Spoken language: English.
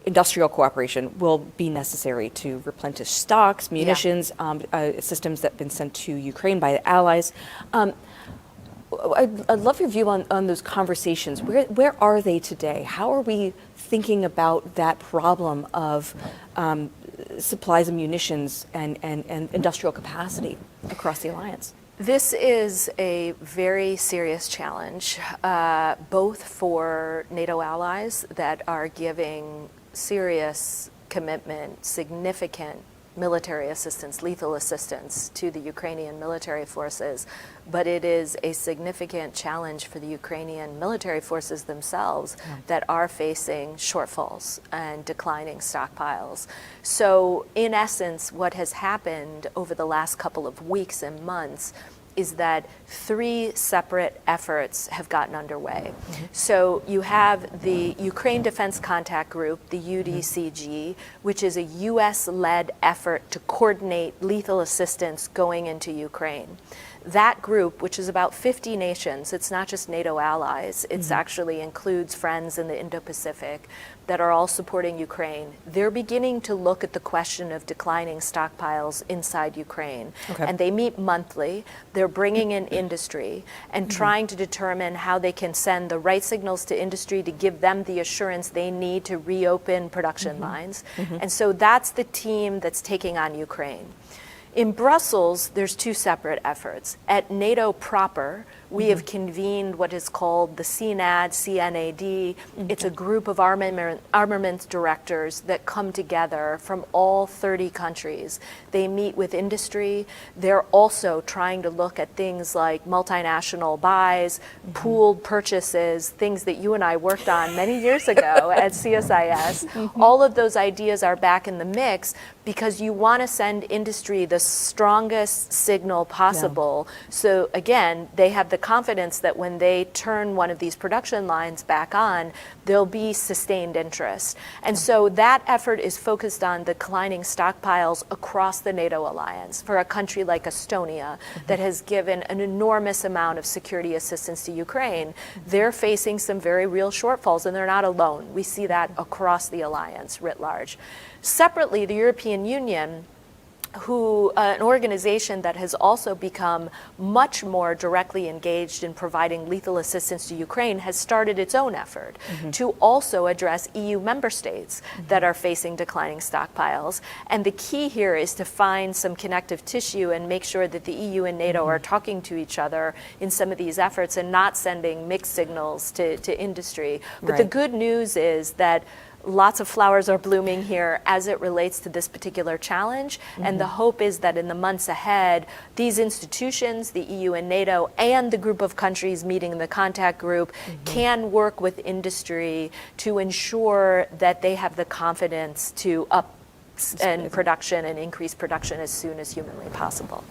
industrial cooperation will be necessary to replenish stocks, munitions, systems that have been sent to Ukraine by the allies. I'd love your view on those conversations. Where are they today? How are we thinking about that problem of supplies of munitions and industrial capacity across the alliance? This is a very serious challenge, both for NATO allies that are giving serious commitment, significant military assistance, lethal assistance to the Ukrainian military forces, but it is a significant challenge for the Ukrainian military forces themselves that are facing shortfalls and declining stockpiles. So in essence, what has happened over the last couple of weeks and months is that 3 separate efforts have gotten underway. So you have the Ukraine Defense Contact Group, the UDCG, which is a US-led effort to coordinate lethal assistance going into Ukraine. That group, which is about 50 nations, it's not just NATO allies, it actually includes friends in the Indo-Pacific that are all supporting Ukraine. They're beginning to look at the question of declining stockpiles inside Ukraine. And they meet monthly. They're bringing in industry and trying to determine how they can send the right signals to industry to give them the assurance they need to reopen production lines. And so that's the team that's taking on Ukraine. In Brussels, there's 2 separate efforts. At NATO proper, we have convened what is called the CNAD. It's a group of armament directors that come together from all 30 countries. They meet with industry. They're also trying to look at things like multinational buys, pooled purchases, things that you and I worked on many years ago at CSIS. All of those ideas are back in the mix because you want to send industry the strongest signal possible. So again, they have the confidence that when they turn one of these production lines back on, there'll be sustained interest. And so that effort is focused on declining stockpiles across the NATO alliance. For a country like Estonia that has given an enormous amount of security assistance to Ukraine, they're facing some very real shortfalls, and they're not alone. We see that across the alliance writ large. Separately, the European Union, an organization that has also become much more directly engaged in providing lethal assistance to Ukraine, has started its own effort to also address EU member states that are facing declining stockpiles. And the key here is to find some connective tissue and make sure that the EU and NATO are talking to each other in some of these efforts and not sending mixed signals to industry. But the good news is that lots of flowers are blooming here as it relates to this particular challenge. And the hope is that in the months ahead, these institutions, the EU and NATO, and the group of countries meeting in the contact group can work with industry to ensure that they have the confidence to up and production and increase production as soon as humanly possible.